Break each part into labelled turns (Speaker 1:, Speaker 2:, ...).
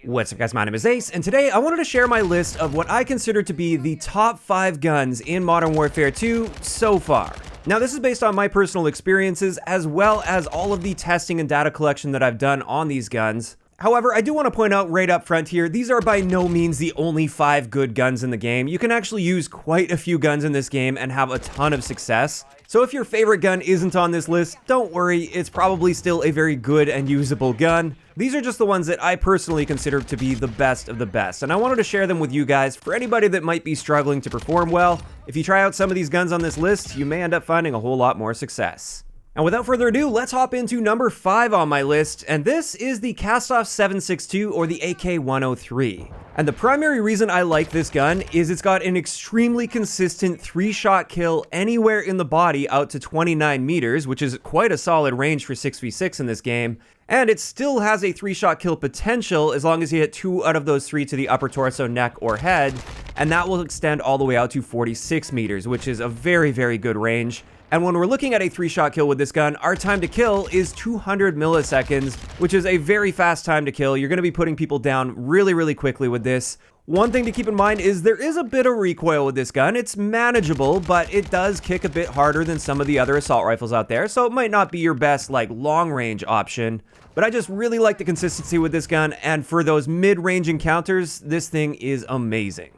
Speaker 1: What's up guys, my name is Ace, and today I wanted to share my list of what I consider to be the top 5 guns in Modern Warfare 2 so far. Now this is based on my personal experiences as well as all of the testing and data collection that I've done on these guns. However, I do want to point out right up front here, these are by no means the only 5 good guns in the game. You can actually use quite a few guns in this game and have a ton of success. So if your favorite gun isn't on this list, don't worry, it's probably still a very good and usable gun. These are just the ones that I personally consider to be the best of the best, and I wanted to share them with you guys for anybody that might be struggling to perform well. If you try out some of these guns on this list, you may end up finding a whole lot more success. And without further ado, let's hop into number 5 on my list, and this is the Cast-Off 7.62 or the AK-103. And the primary reason I like this gun is it's got an extremely consistent 3-shot kill anywhere in the body out to 29 meters, which is quite a solid range for 6v6 in this game. And it still has a 3-shot kill potential as long as you hit 2 out of those 3 to the upper torso, neck, or head, and that will extend all the way out to 46 meters, which is a very, very good range. And when we're looking at a 3-shot kill with this gun, our time to kill is 200 milliseconds, which is a very fast time to kill. You're going to be putting people down really, really quickly with this. One thing to keep in mind is there is a bit of recoil with this gun. It's manageable, but it does kick a bit harder than some of the other assault rifles out there, so it might not be your best, long-range option. But I just really like the consistency with this gun, and for those mid-range encounters, this thing is amazing.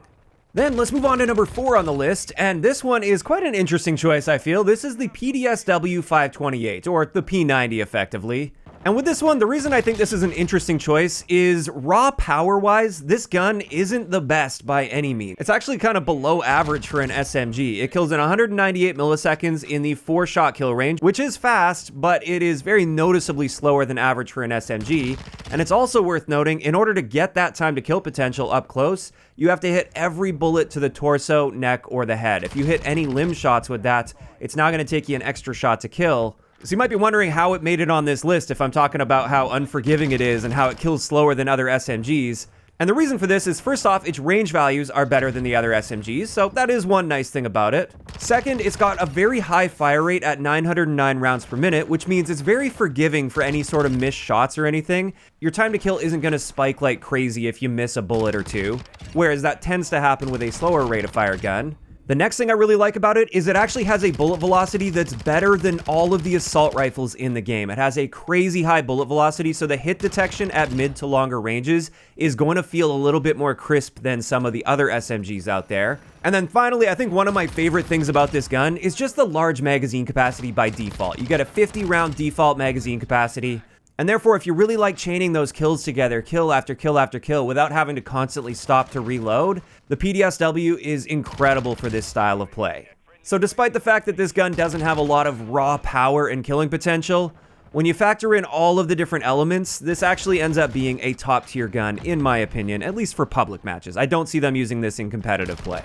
Speaker 1: Then let's move on to number 4 on the list, and this one is quite an interesting choice, I feel. This is the PDSW 528, or the P90 effectively. And with this one, the reason I think this is an interesting choice is raw power-wise, this gun isn't the best by any means. It's actually kind of below average for an SMG. It kills in 198 milliseconds in the 4-shot kill range, which is fast, but it is very noticeably slower than average for an SMG. And it's also worth noting, in order to get that time to kill potential up close, you have to hit every bullet to the torso, neck, or the head. If you hit any limb shots with that, it's not going to take you an extra shot to kill. So you might be wondering how it made it on this list if I'm talking about how unforgiving it is and how it kills slower than other SMGs. And the reason for this is, first off, its range values are better than the other SMGs, so that is one nice thing about it. Second, it's got a very high fire rate at 909 rounds per minute, which means it's very forgiving for any sort of missed shots or anything. Your time to kill isn't going to spike like crazy if you miss a bullet or two, whereas that tends to happen with a slower rate of fire gun. The next thing I really like about it is it actually has a bullet velocity that's better than all of the assault rifles in the game. It has a crazy high bullet velocity, so the hit detection at mid to longer ranges is going to feel a little bit more crisp than some of the other SMGs out there. And then finally, I think one of my favorite things about this gun is just the large magazine capacity by default. You get a 50-round default magazine capacity. And therefore, if you really like chaining those kills together, kill after kill after kill, without having to constantly stop to reload, the PDSW is incredible for this style of play. So despite the fact that this gun doesn't have a lot of raw power and killing potential, when you factor in all of the different elements, this actually ends up being a top-tier gun, in my opinion, at least for public matches. I don't see them using this in competitive play.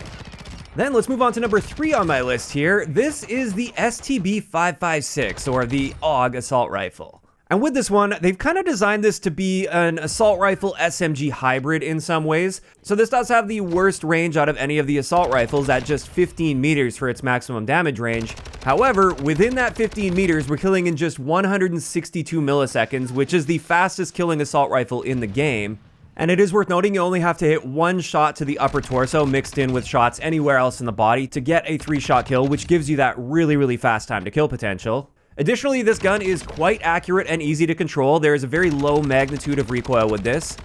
Speaker 1: Then let's move on to number 3 on my list here. This is the STB 556, or the AUG assault rifle. And with this one, they've kind of designed this to be an assault rifle SMG hybrid in some ways. So this does have the worst range out of any of the assault rifles at just 15 meters for its maximum damage range. However, within that 15 meters, we're killing in just 162 milliseconds, which is the fastest killing assault rifle in the game. And it is worth noting you only have to hit 1 shot to the upper torso mixed in with shots anywhere else in the body to get a 3-shot kill, which gives you that really, really fast time to kill potential. Additionally, this gun is quite accurate and easy to control. There is a very low magnitude of recoil with this.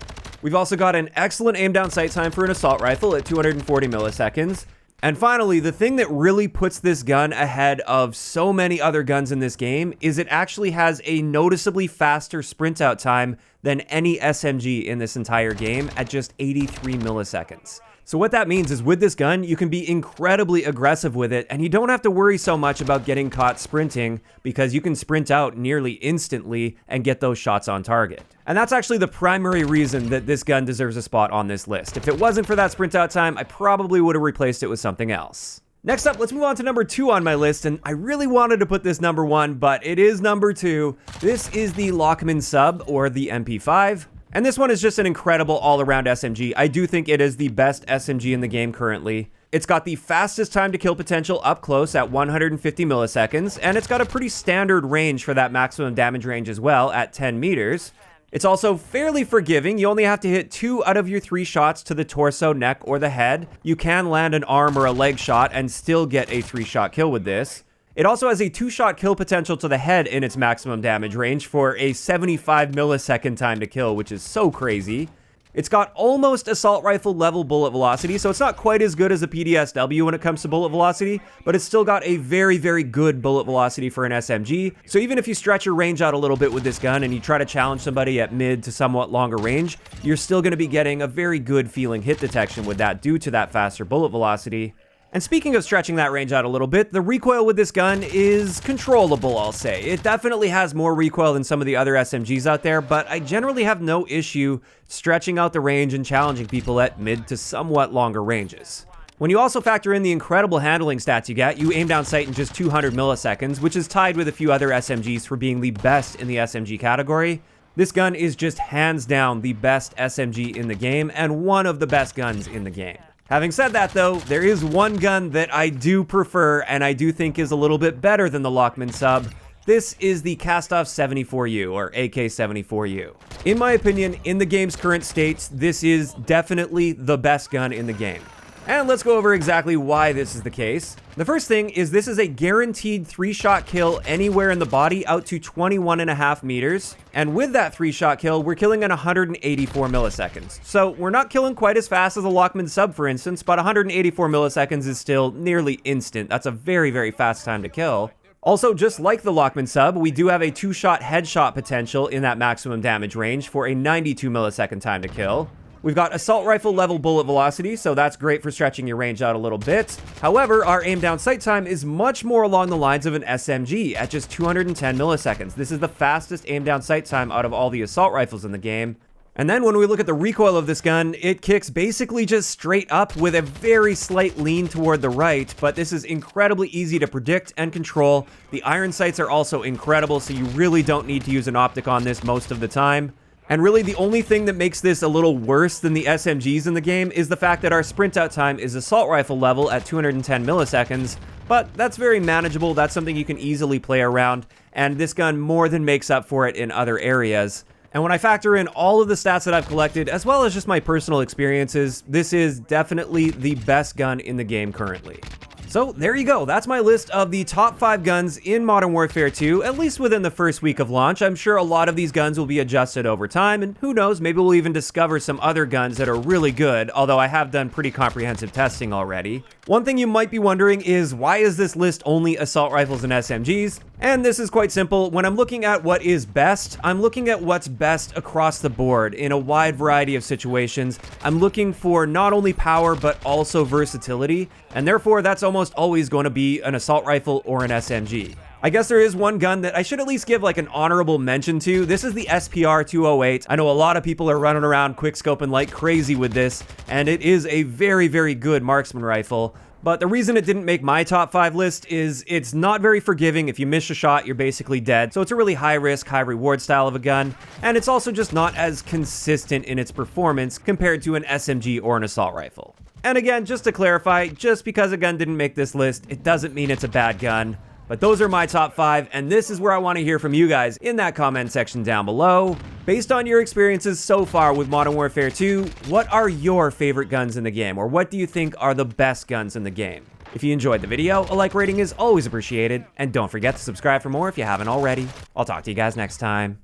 Speaker 1: We've also got an excellent aim down sight time for an assault rifle at 240 milliseconds. And finally, the thing that really puts this gun ahead of so many other guns in this game is it actually has a noticeably faster sprint out time than any SMG in this entire game at just 83 milliseconds. So what that means is with this gun, you can be incredibly aggressive with it, and you don't have to worry so much about getting caught sprinting because you can sprint out nearly instantly and get those shots on target. And that's actually the primary reason that this gun deserves a spot on this list. If it wasn't for that sprint out time, I probably would have replaced it with something else. Next up, let's move on to number 2 on my list, and I really wanted to put this number 1, but it is number 2. This is the Lockman Sub, or the MP5. And this one is just an incredible all-around SMG. I do think it is the best SMG in the game currently. It's got the fastest time to kill potential up close at 150 milliseconds, and it's got a pretty standard range for that maximum damage range as well at 10 meters. It's also fairly forgiving. You only have to hit 2 out of your 3 shots to the torso, neck, or the head. You can land an arm or a leg shot and still get a 3-shot kill with this. It also has a 2-shot kill potential to the head in its maximum damage range for a 75 millisecond time to kill, which is so crazy. It's got almost assault rifle level bullet velocity, so it's not quite as good as a PDSW when it comes to bullet velocity, but it's still got a very, very good bullet velocity for an SMG. So even if you stretch your range out a little bit with this gun and you try to challenge somebody at mid to somewhat longer range, you're still going to be getting a very good feeling hit detection with that due to that faster bullet velocity. And speaking of stretching that range out a little bit, the recoil with this gun is controllable, I'll say. It definitely has more recoil than some of the other SMGs out there, but I generally have no issue stretching out the range and challenging people at mid to somewhat longer ranges. When you also factor in the incredible handling stats you get, you aim down sight in just 200 milliseconds, which is tied with a few other SMGs for being the best in the SMG category. This gun is just hands down the best SMG in the game and one of the best guns in the game. Having said that though, there is one gun that I do prefer and I do think is a little bit better than the Lockman sub. This is the Cast-Off 74U, or AK-74U. In my opinion, in the game's current state, this is definitely the best gun in the game. And let's go over exactly why this is the case. The first thing is this is a guaranteed 3-shot kill anywhere in the body out to 21.5 meters. And with that 3-shot kill, we're killing in 184 milliseconds. So we're not killing quite as fast as a Lockman sub, for instance, but 184 milliseconds is still nearly instant. That's a very, very fast time to kill. Also, just like the Lockman sub, we do have a 2-shot headshot potential in that maximum damage range for a 92 millisecond time to kill. We've got assault rifle level bullet velocity, so that's great for stretching your range out a little bit. However, our aim down sight time is much more along the lines of an SMG at just 210 milliseconds. This is the fastest aim down sight time out of all the assault rifles in the game. And then when we look at the recoil of this gun, it kicks basically just straight up with a very slight lean toward the right, but this is incredibly easy to predict and control. The iron sights are also incredible, so you really don't need to use an optic on this most of the time. And really the only thing that makes this a little worse than the SMGs in the game is the fact that our sprint out time is assault rifle level at 210 milliseconds, but that's very manageable. That's something you can easily play around, and this gun more than makes up for it in other areas. And when I factor in all of the stats that I've collected, as well as just my personal experiences, this is definitely the best gun in the game currently. So there you go, that's my list of the top 5 guns in Modern Warfare 2, at least within the first week of launch. I'm sure a lot of these guns will be adjusted over time, and who knows, maybe we'll even discover some other guns that are really good, although I have done pretty comprehensive testing already. One thing you might be wondering is, why is this list only assault rifles and SMGs? And this is quite simple. When I'm looking at what is best, I'm looking at what's best across the board in a wide variety of situations. I'm looking for not only power, but also versatility, and therefore that's almost always going to be an assault rifle or an SMG. I guess there is one gun that I should at least give like an honorable mention to. This is the SPR 208. I know a lot of people are running around quickscoping like crazy with this, and it is a very, very good marksman rifle. But the reason it didn't make my top 5 list is it's not very forgiving. If you miss a shot, you're basically dead. So it's a really high risk, high reward style of a gun. And it's also just not as consistent in its performance compared to an SMG or an assault rifle. And again, just to clarify, just because a gun didn't make this list, it doesn't mean it's a bad gun. But those are my top 5, and this is where I want to hear from you guys in that comment section down below. Based on your experiences so far with Modern Warfare 2, what are your favorite guns in the game, or what do you think are the best guns in the game? If you enjoyed the video, a like rating is always appreciated, and don't forget to subscribe for more if you haven't already. I'll talk to you guys next time.